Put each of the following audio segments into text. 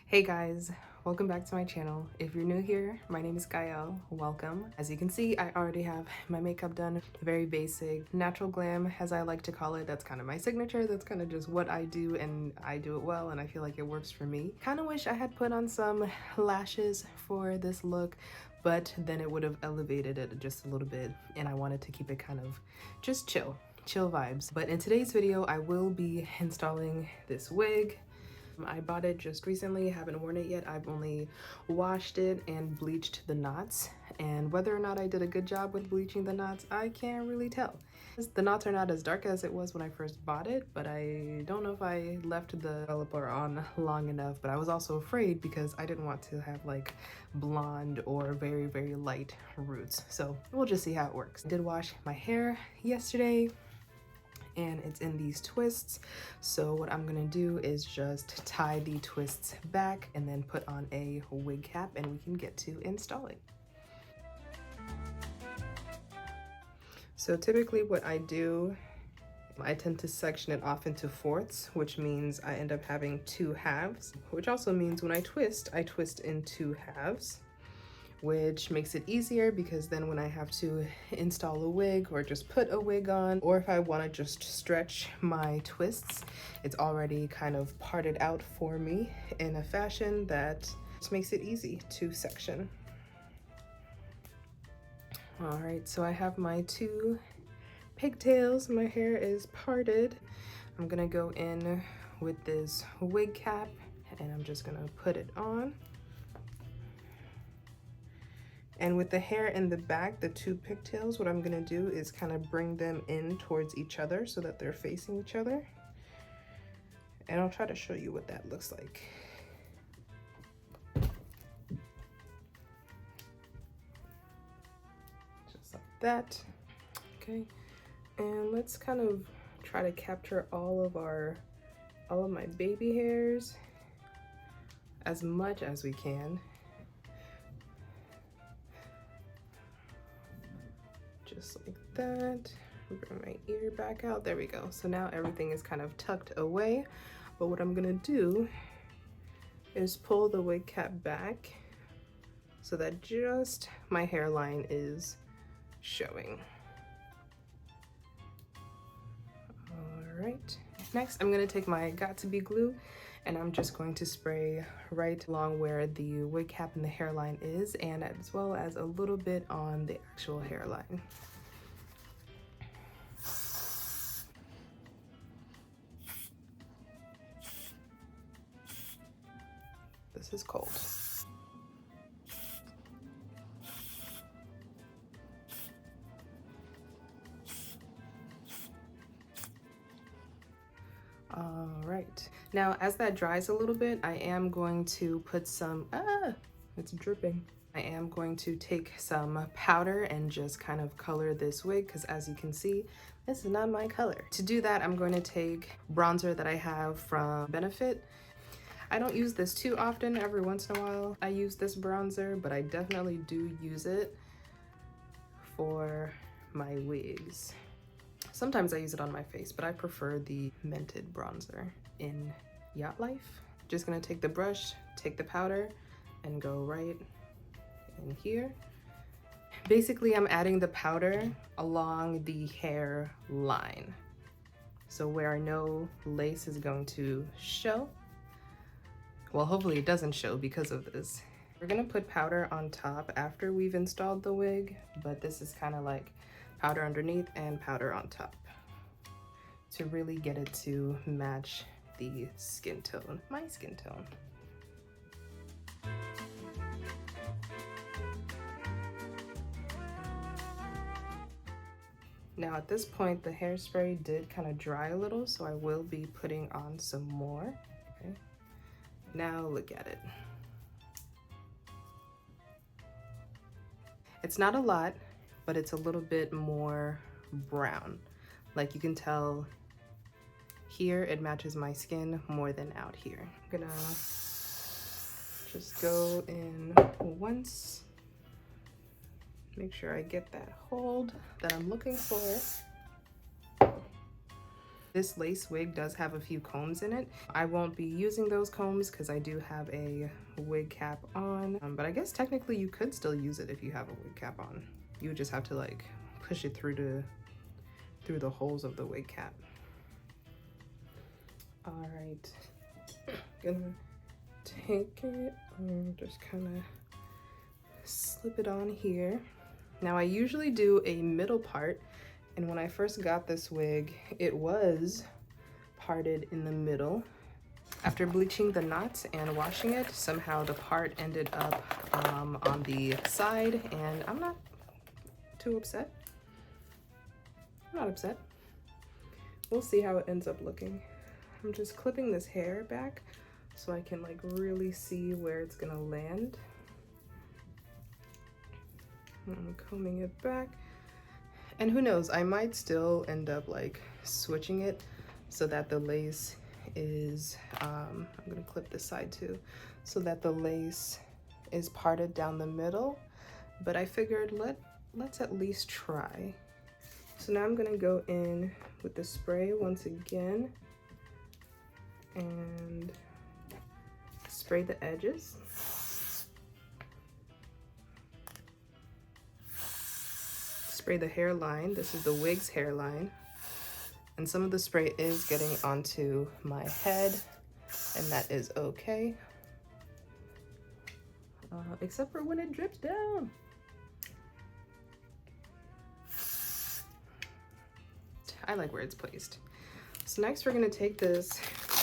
Hey guys, welcome back to my channel. If you're new here, my name is Gael. Welcome. As you can see, I already have my makeup done. Very basic, natural glam, as I like to call it. That's kind of my signature. That's kind of just what I do, and I do it well, and I feel like it works for me. Kind of wish I had put on some lashes for this look, but then it would have elevated it just a little bit, and I wanted to keep it kind of just chill vibes. But in today's video, I will be installing this wig. I bought it just recently, haven't worn it yet. I've only washed it and bleached the knots, and whether or not I did a good job with bleaching the knots, I can't really tell. The knots are not as dark as it was when I first bought it, but I don't know if I left the developer on long enough, but I was also afraid because I didn't want to have like blonde or very light roots. So we'll just see how it works. I did wash my hair yesterday, and it's in these twists. So what I'm gonna do is just tie the twists back and then put on a wig cap, and we can get to installing. So typically what I do, I tend to section it off into fourths, which means I end up having two halves, which also means when I twist in two halves, which makes it easier because then when I have to install a wig or just put a wig on, or if I want to just stretch my twists, it's already kind of parted out for me in a fashion that just makes it easy to section. All right, so I have my two pigtails. My hair is parted. I'm gonna go in with this wig cap and I'm just gonna put it on. And with the hair in the back, the two pigtails, what I'm gonna do is kind of bring them in towards each other so that they're facing each other. And I'll try to show you what that looks like. Just like that. Okay. And let's kind of try to capture all of my baby hairs as much as we can. Just like that. Bring my ear back out. There we go. So now everything is kind of tucked away. But what I'm gonna do is pull the wig cap back so that just my hairline is showing. All right. Next, I'm gonna take my Got2b glue and I'm just going to spray right along where the wig cap and the hairline is, and as well as a little bit on the actual hairline. This is cold. All right, now as that dries a little bit, I am going to put some, it's dripping. I am going to take some powder and just kind of color this wig, because as you can see, this is not my color. To do that, I'm going to take bronzer that I have from Benefit. I don't use this too often. Every once in a while I use this bronzer, but I definitely do use it for my wigs. Sometimes I use it on my face, but I prefer the Mented bronzer in Yacht Life. Just gonna take the brush, take the powder, and go right in here. Basically, I'm adding the powder along the hair line. So where I know lace is going to show, well, hopefully it doesn't show because of this. We're gonna put powder on top after we've installed the wig, but this is kind of like powder underneath and powder on top to really get it to match the skin tone, my skin tone. Now at this point, the hairspray did kind of dry a little, so I will be putting on some more. Okay. Now look at it. It's not a lot, but it's a little bit more brown. Like you can tell here, it matches my skin more than out here. I'm gonna just go in once, make sure I get that hold that I'm looking for. This lace wig does have a few combs in it. I won't be using those combs because I do have a wig cap on, but I guess technically you could still use it if you have a wig cap on. You would just have to like push it through the holes of the wig cap. All right, gonna take it and just kind of slip it on here. Now I usually do a middle part, and when I first got this wig, it was parted in the middle. After bleaching the knots and washing it, somehow the part ended up on the side, and I'm not too upset. I'm not upset. We'll see how it ends up looking. I'm just clipping this hair back so I can like really see where it's gonna land. I'm combing it back. And who knows, I might still end up like switching it so that the lace is, I'm gonna clip this side too, so that the lace is parted down the middle. But I figured let's at least try. So now I'm gonna go in with the spray once again and spray the edges. Spray the hairline. This is the wig's hairline. And some of the spray is getting onto my head, and that is okay. Except for when it drips down. I like where it's placed. So next we're gonna take this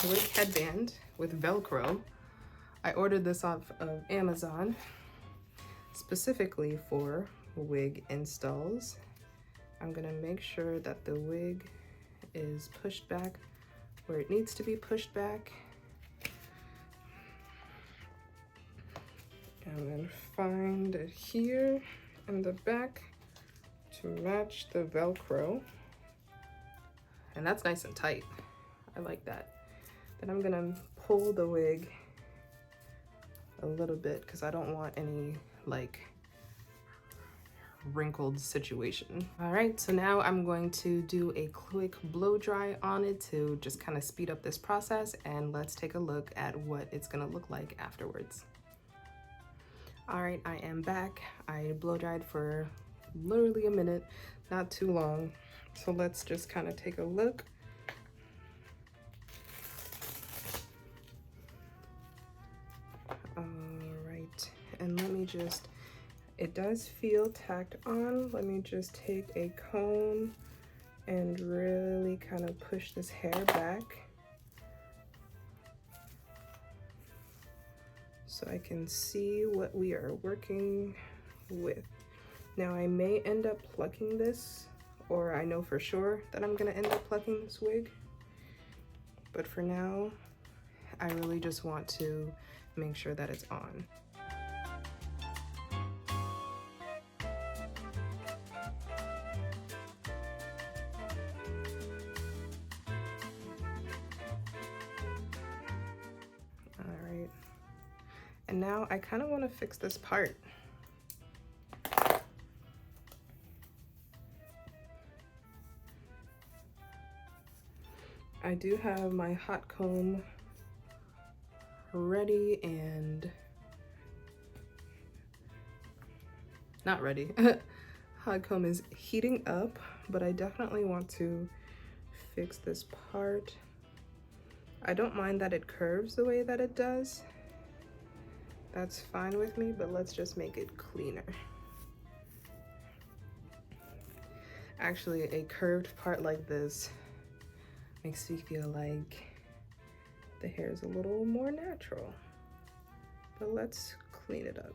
wig headband with Velcro. I ordered this off of Amazon specifically for wig installs. I'm gonna make sure that the wig is pushed back where it needs to be pushed back. And then find it here in the back to match the Velcro. And that's nice and tight. I like that. Then I'm gonna pull the wig a little bit because I don't want any like wrinkled situation. All right, so now I'm going to do a quick blow dry on it to just kind of speed up this process, and let's take a look at what it's gonna look like afterwards. All right, I am back. I blow dried for literally a minute, not too long. So let's just kind of take a look. All right, and let me just, it does feel tacked on. Let me just take a comb and really kind of push this hair back so I can see what we are working with. Now I may end up plucking this, or I know for sure that I'm gonna end up plucking this wig. But for now, I really just want to make sure that it's on. All right. And now I kind of want to fix this part. I do have my hot comb ready and not ready. Hot comb is heating up, but I definitely want to fix this part. I don't mind that it curves the way that it does. That's fine with me, but let's just make it cleaner. Actually, a curved part like this makes me feel like the hair is a little more natural. But let's clean it up.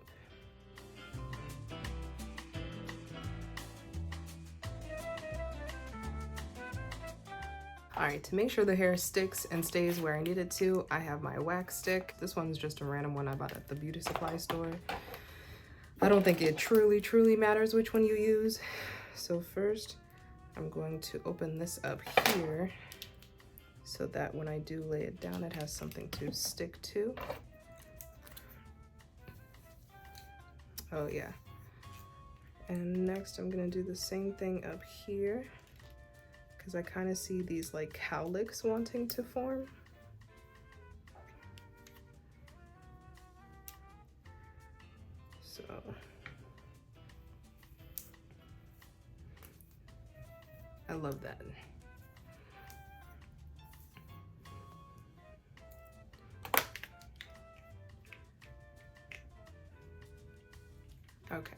All right, to make sure the hair sticks and stays where I need it to, I have my wax stick. This one's just a random one I bought at the beauty supply store. I don't think it truly matters which one you use. So first, I'm going to open this up here so that when I do lay it down, it has something to stick to. Oh yeah. And next I'm gonna do the same thing up here, because I kind of see these like cowlicks wanting to form. So I love that. Okay.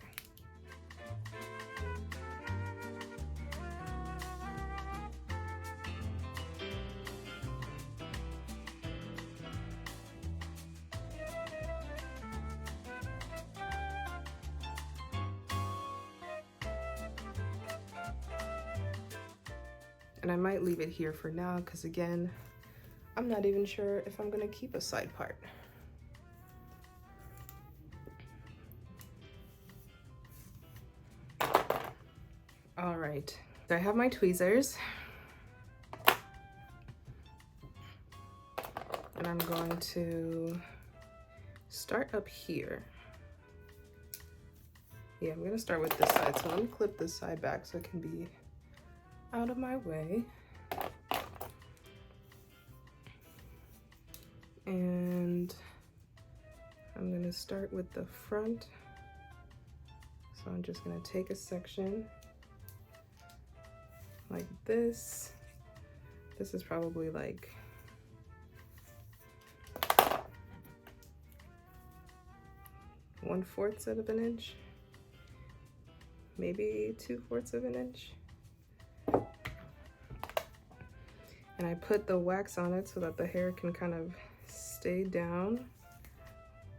And I might leave it here for now because again, I'm not even sure if I'm gonna keep a side part. All right, so I have my tweezers. And I'm going to start up here. Yeah, I'm gonna start with this side. So let me clip this side back so it can be out of my way. And I'm gonna start with the front. So I'm just gonna take a section like this. This is probably like 1/4 of an inch, maybe 2/4 of an inch. And I put the wax on it so that the hair can kind of stay down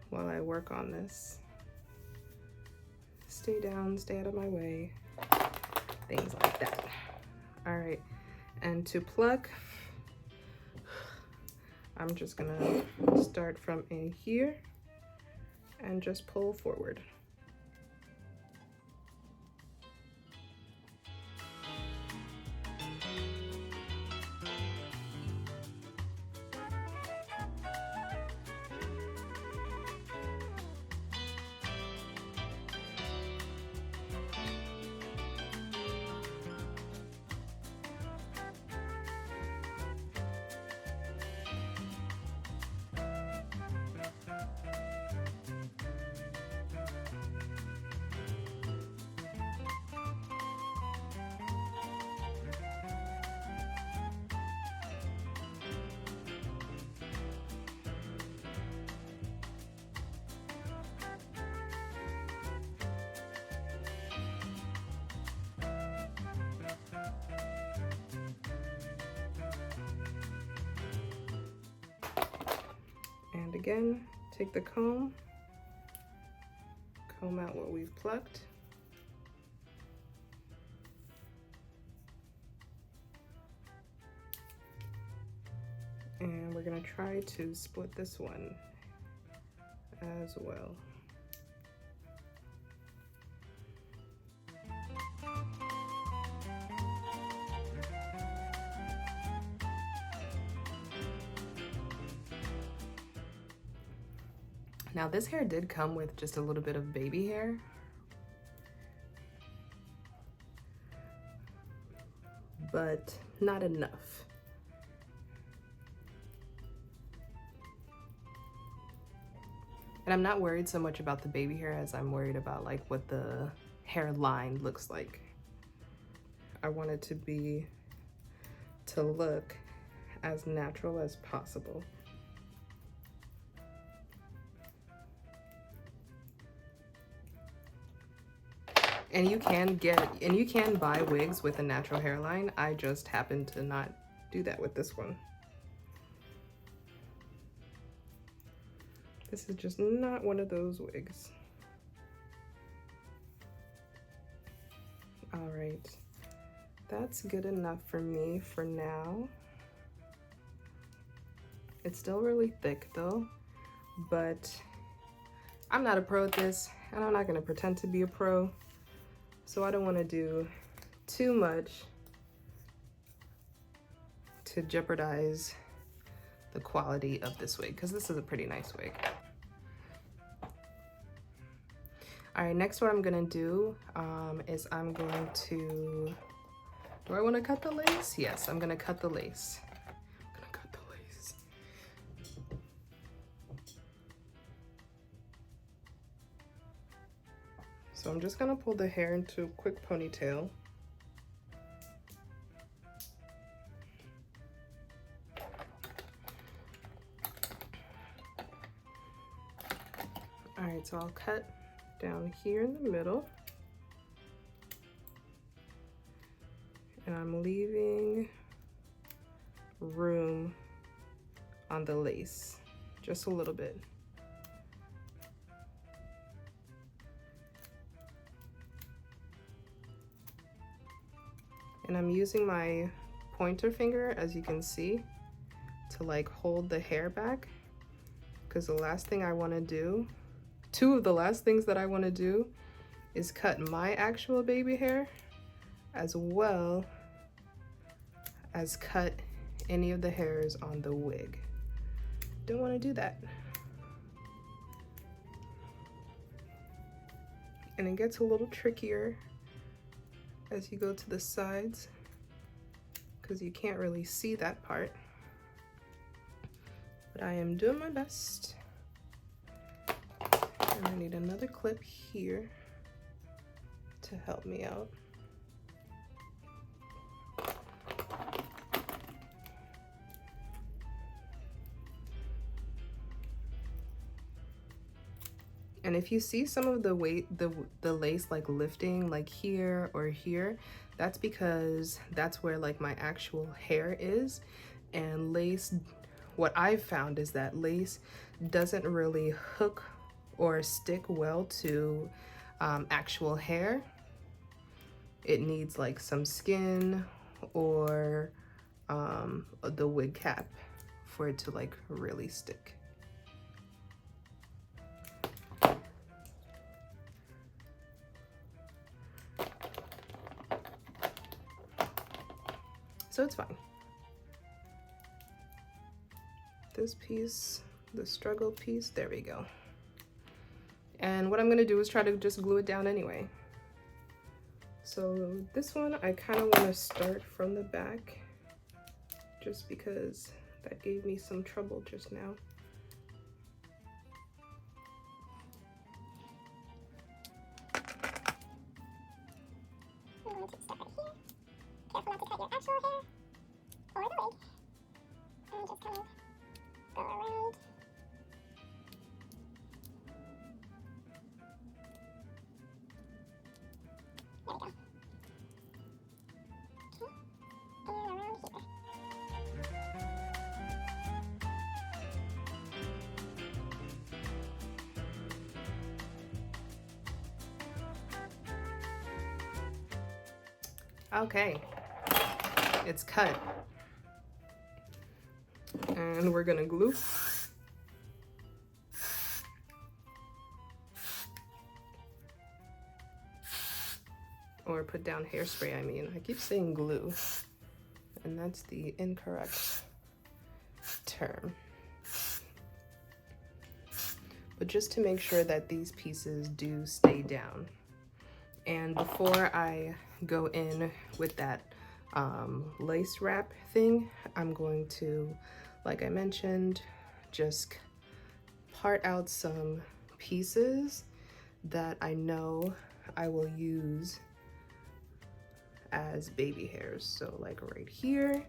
while I work on this. Stay down, stay out of my way, things like that. All right, and to pluck, I'm just gonna start from in here and just pull forward. And again, take the comb out what we've plucked. And we're gonna try to split this one as well. Now this hair did come with just a little bit of baby hair. But not enough. And I'm not worried so much about the baby hair as I'm worried about like what the hairline looks like. I want it to look as natural as possible. And you can buy wigs with a natural hairline. I just happen to not do that with this one. This is just not one of those wigs. All right, that's good enough for me for now. It's still really thick though, but I'm not a pro at this and I'm not gonna pretend to be a pro. So I don't want to do too much to jeopardize the quality of this wig, because this is a pretty nice wig. All right, next what I'm gonna do is I'm going to Do I want to cut the lace? Yes, I'm gonna cut the lace. I'm gonna cut the lace. So I'm just gonna pull the hair into a quick ponytail. All right, so I'll cut down here in the middle. And I'm leaving room on the lace, just a little bit. And I'm using my pointer finger, as you can see, to like hold the hair back, because the last thing I want to do, two of the last things that I want to do is cut my actual baby hair, as well as cut any of the hairs on the wig. Don't want to do that. And it gets a little trickier as you go to the sides, because you can't really see that part. But I am doing my best. And I need another clip here to help me out. And if you see some of the the lace like lifting like here or here, that's because that's where like my actual hair is. And lace, what I've found is that lace doesn't really hook or stick well to actual hair. It needs like some skin or the wig cap for it to like really stick. So it's fine. This piece, the struggle piece, there we go. And what I'm gonna do is try to just glue it down anyway. So this one, I kind of want to start from the back, just because that gave me some trouble just now. Okay, it's cut. And we're gonna glue. Or put down hairspray, I mean. I keep saying glue, and that's the incorrect term. But just to make sure that these pieces do stay down. And before I go in with that lace wrap thing, I'm going to, like I mentioned, just part out some pieces that I know I will use as baby hairs. So like right here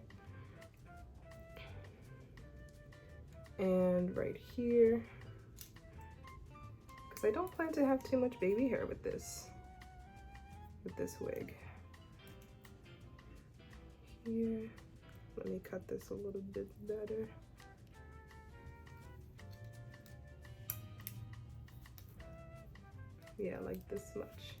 and right here, because I don't plan to have too much baby hair with this wig. Here, let me cut this a little bit better. Yeah, like this much.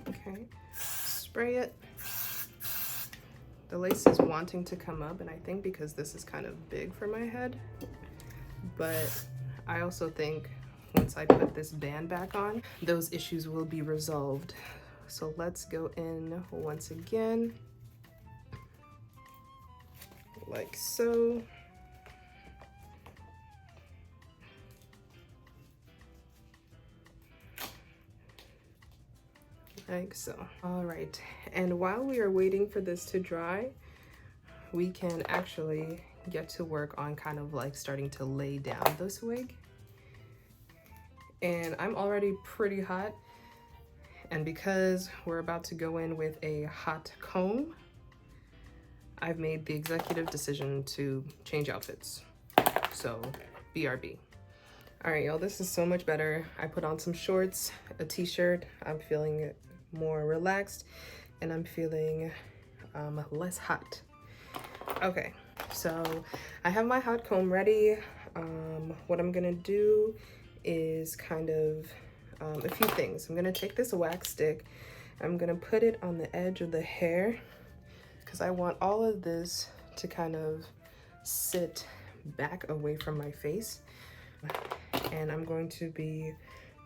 Okay, spray it. The lace is wanting to come up, and I think because this is kind of big for my head, but I also think once I put this band back on, those issues will be resolved. So let's go in once again, like so. like so. All right, and while we are waiting for this to dry, we can actually get to work on kind of like starting to lay down this wig. And I'm already pretty hot, and because we're about to go in with a hot comb, I've made the executive decision to change outfits. So BRB. All right, y'all, this is so much better. I put on some shorts, a t-shirt. I'm feeling more relaxed and I'm feeling less hot. Okay, so I have my hot comb ready. What I'm gonna do is kind of a few things. I'm gonna take this wax stick. I'm gonna put it on the edge of the hair because I want all of this to kind of sit back away from my face. And I'm going to be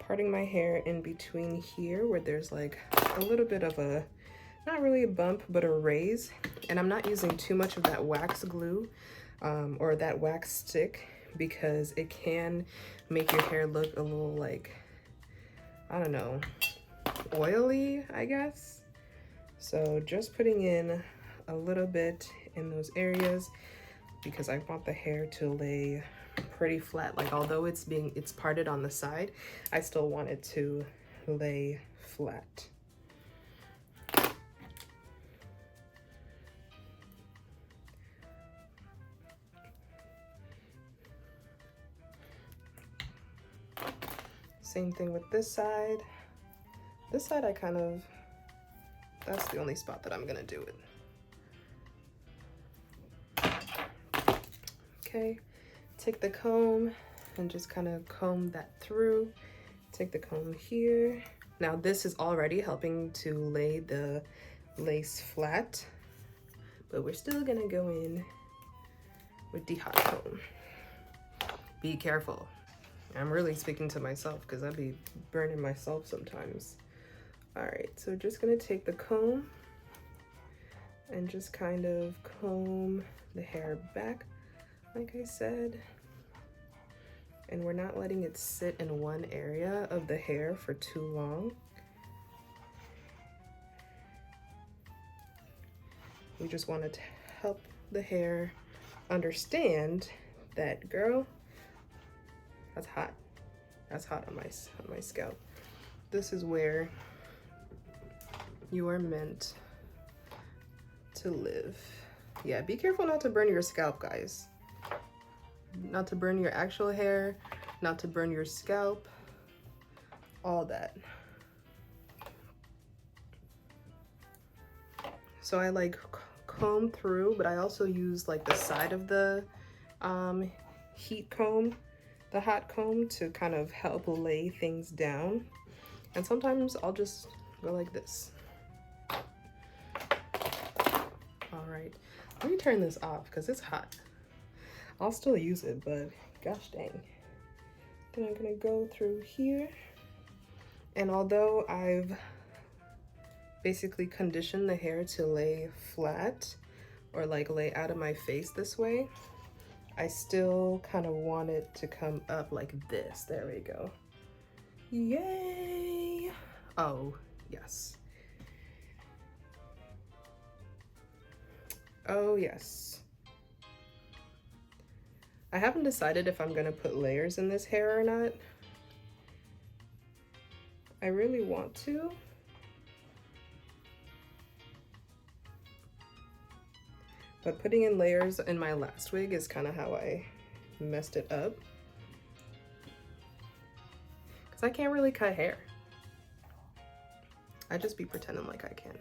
parting my hair in between here where there's like a little bit of a, not really a bump, but a raise. And I'm not using too much of that wax glue or that wax stick because it can make your hair look a little like, I don't know, oily, I guess. So just putting in a little bit in those areas because I want the hair to lay pretty flat. Like although it's parted on the side, I still want it to lay flat. Same thing with this side. This side I kind of, that's the only spot that I'm gonna do it. Okay, take the comb and just kind of comb that through. Take the comb here. Now this is already helping to lay the lace flat, but we're still gonna go in with the hot comb. Be careful. I'm really speaking to myself because I'd be burning myself sometimes. All right, so just gonna take the comb and just kind of comb the hair back, like I said. And we're not letting it sit in one area of the hair for too long. We just want to help the hair understand that, girl, that's hot. That's hot on my scalp. This is where you are meant to live. Yeah, be careful not to burn your scalp, guys. Not to burn your actual hair, not to burn your scalp, all that. So I like comb through, but I also use like the side of the heat comb, the hot comb, to kind of help lay things down. And sometimes I'll just go like this. All right, let me turn this off because it's hot. I'll still use it, but gosh dang. Then I'm gonna go through here. And although I've basically conditioned the hair to lay flat or like lay out of my face this way, I still kind of want it to come up like this. There we go. Yay! Oh, yes. Oh, yes. I haven't decided if I'm gonna put layers in this hair or not. I really want to. But putting in layers in my last wig is kind of how I messed it up. Because I can't really cut hair. I just be pretending like I can.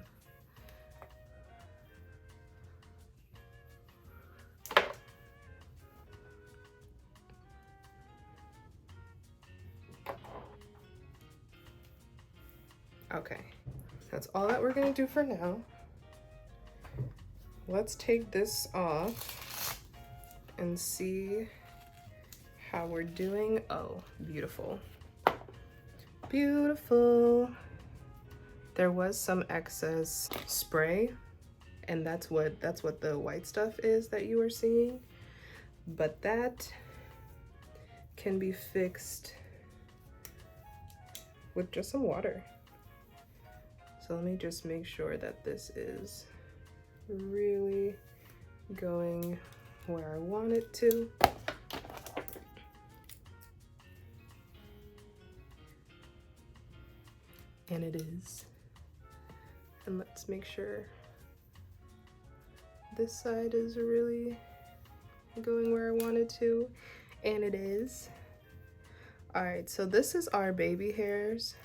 Okay, that's all that we're gonna do for now. Let's take this off and see how we're doing. Oh, beautiful. Beautiful. There was some excess spray, and that's what the white stuff is that you are seeing. But that can be fixed with just some water. So let me just make sure that this is really going where I want it to. And it is. And let's make sure this side is really going where I want it to. And it is. All right, so this is our baby hairs.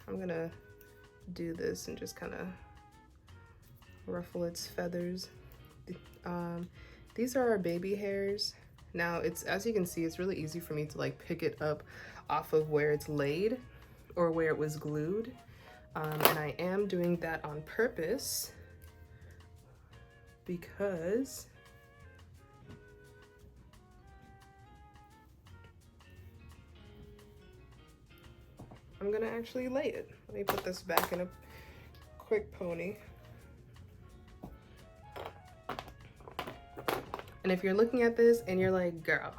I'm gonna do this and just kind of ruffle its feathers. These are our baby hairs. Now it's, as you can see, it's really easy for me to like pick it up off of where it's laid or where it was glued. And I am doing that on purpose because I'm gonna actually lay it. Let me put this back in a quick pony. And if you're looking at this and you're like, girl,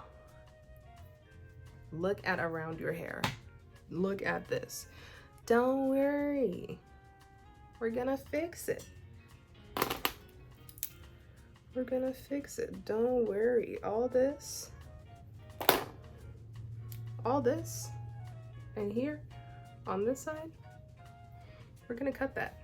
look at around your hair. Look at this. Don't worry. We're gonna fix it. We're gonna fix it. Don't worry. All this, and here on this side, we're gonna cut that.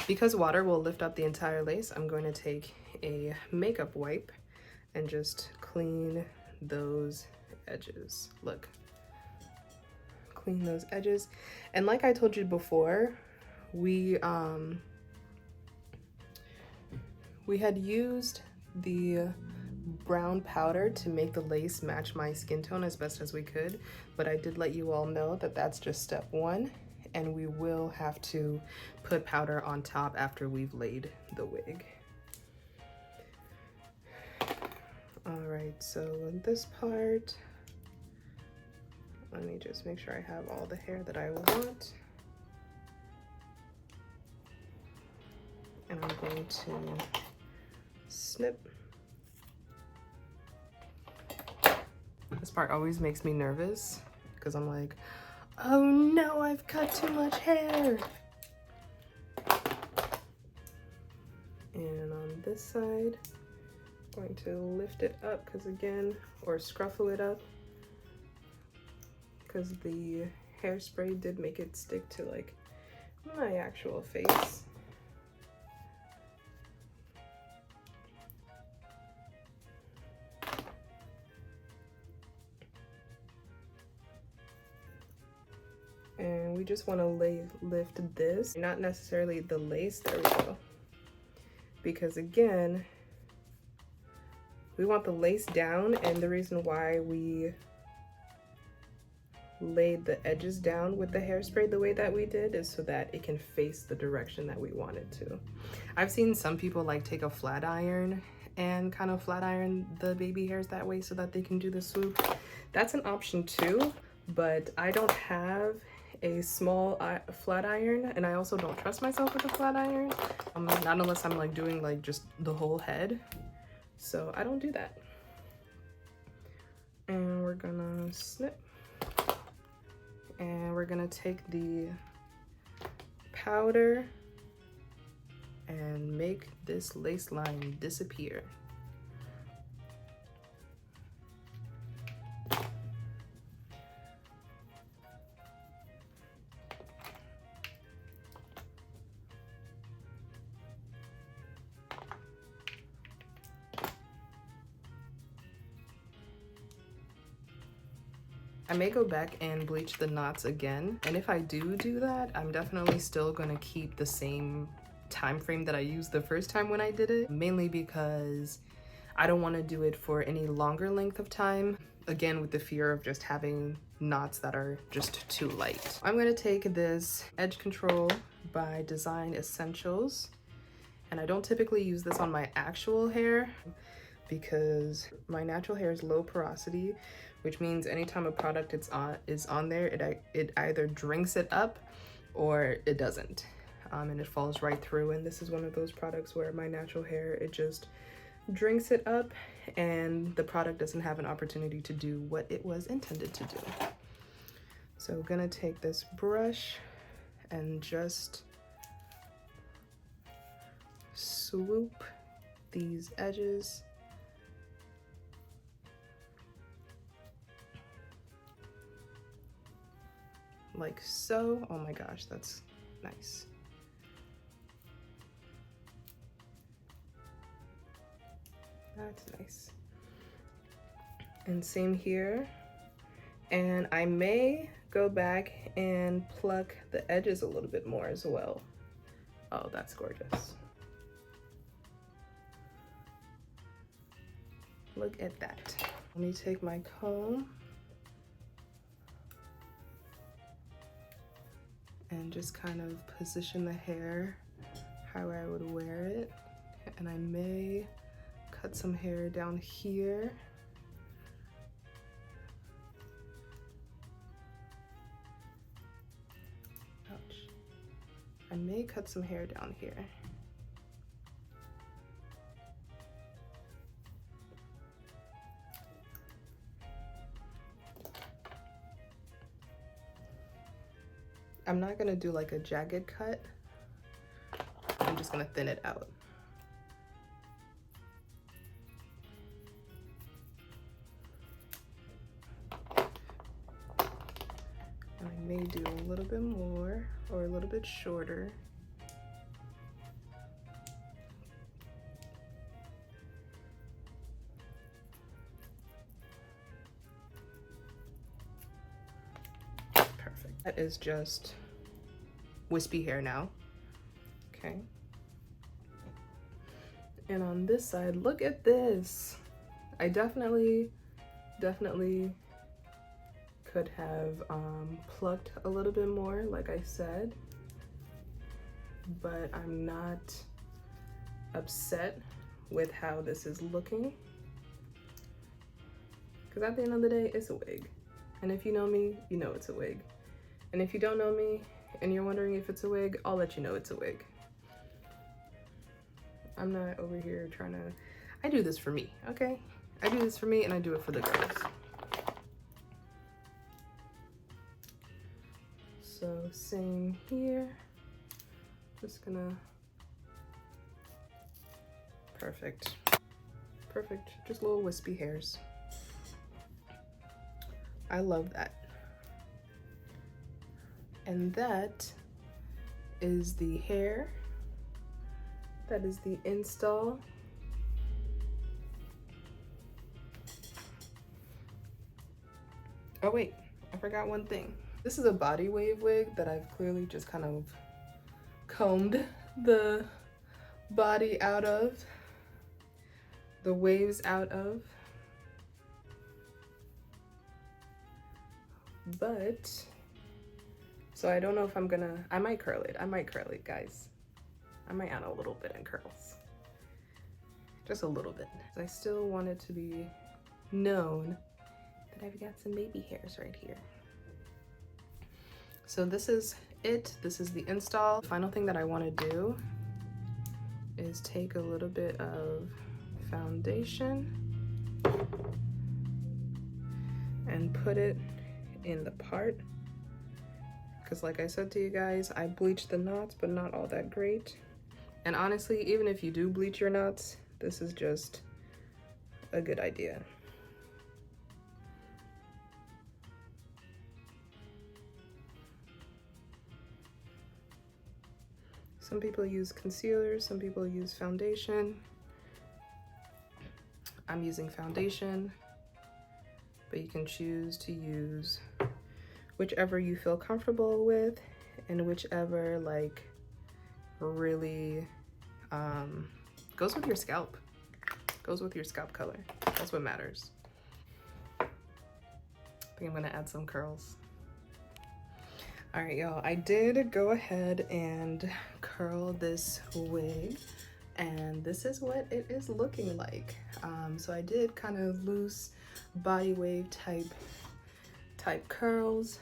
Because water will lift up the entire lace, I'm going to take a makeup wipe and just clean those edges. Look, clean those edges. And like I told you before, we had used the brown powder to make the lace match my skin tone as best as we could, but I did let you all know that that's just step one, and we will have to put powder on top after we've laid the wig. All right, so in this part, let me just make sure I have all the hair that I want. And I'm going to snip. This part always makes me nervous because I'm like, oh no, I've cut too much hair. And on this side, I'm going to lift it up because again, or scruffle it up because the hairspray did make it stick to like my actual face. And we just want to lift this, not necessarily the lace, there we go. Because again, we want the lace down, and the reason why we laid the edges down with the hairspray the way that we did is so that it can face the direction that we want it to. I've seen some people like take a flat iron and kind of flat iron the baby hairs that way so that they can do the swoop. That's an option too, but I don't have a small flat iron, and I also don't trust myself with a flat iron, not unless I'm like doing like just the whole head, so I don't do that. And we're gonna snip, and we're gonna take the powder and make this lace line disappear. I may go back and bleach the knots again, and if I do that, I'm definitely still gonna keep the same time frame that I used the first time when I did it, mainly because I don't want to do it for any longer length of time, again with the fear of just having knots that are just too light. I'm gonna take this Edge Control by Design Essentials, and I don't typically use this on my actual hair because my natural hair is low porosity, which means anytime a product is on there, it either drinks it up or it doesn't, and it falls right through. And this is one of those products where my natural hair, it just drinks it up and the product doesn't have an opportunity to do what it was intended to do. So I'm gonna take this brush and just swoop these edges. Like so. Oh my gosh, that's nice. That's nice. And same here. And I may go back and pluck the edges a little bit more as well. Oh, that's gorgeous. Look at that. Let me take my comb and just kind of position the hair how I would wear it. And I may cut some hair down here. Ouch. I may cut some hair down here. I'm not gonna do like a jagged cut. I'm just gonna thin it out. And I may do a little bit more or a little bit shorter. Perfect. That is just wispy hair now. Okay. And on this side, look at this. I definitely could have plucked a little bit more, like I said, but I'm not upset with how this is looking. Because at the end of the day, it's a wig. And if you know me, you know it's a wig. And if you don't know me and you're wondering if it's a wig, I'll let you know it's a wig. I'm not over here trying to, I do this for me, okay? I do this for me and I do it for the girls. So same here, just gonna, perfect, perfect, just little wispy hairs. I love that. And that is the hair. That is the install. Oh wait, I forgot one thing. This is a body wave wig that I've clearly just kind of combed the body out of, the waves out of. But, so I don't know if I'm gonna, I might curl it, guys. I might add a little bit in curls. Just a little bit. I still want it to be known that I've got some baby hairs right here. So this is it. This is the install. The final thing that I want to do is take a little bit of foundation and put it in the part. Because like I said to you guys, I bleached the knots, but not all that great. And honestly, even if you do bleach your knots, this is just a good idea. Some people use concealer, some people use foundation. I'm using foundation, but you can choose to use whichever you feel comfortable with and whichever like really goes with your scalp, goes with your scalp color. That's what matters. I think I'm gonna add some curls. All right, y'all, I did go ahead and curl this wig and this is what it is looking like. So I did kind of loose body wave type curls,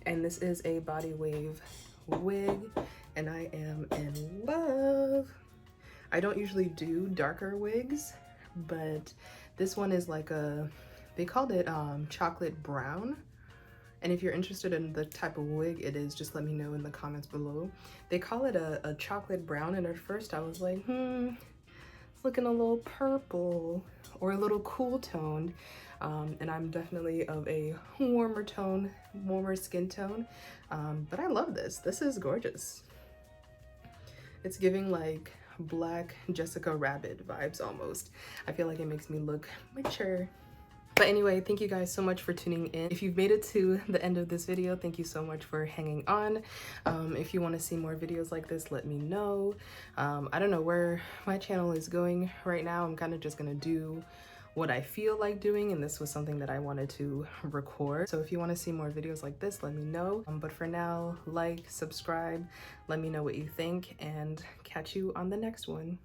and this is a body wave wig and I am in love. I don't usually do darker wigs, but this one is like a, they called it chocolate brown. And if you're interested in the type of wig it is, just let me know in the comments below. They call it a chocolate brown, and at first I was like, it's looking a little purple or a little cool toned. And I'm definitely of a warmer tone, warmer skin tone. But I love this. This is gorgeous. It's giving like Black Jessica Rabbit vibes almost. I feel like it makes me look mature. But anyway, thank you guys so much for tuning in. If you've made it to the end of this video, thank you so much for hanging on. If you want to see more videos like this, let me know. I don't know where my channel is going right now. I'm kind of just gonna do what I feel like doing, and this was something that I wanted to record. So if you want to see more videos like this, let me know. But for now, like, subscribe, let me know what you think, and catch you on the next one.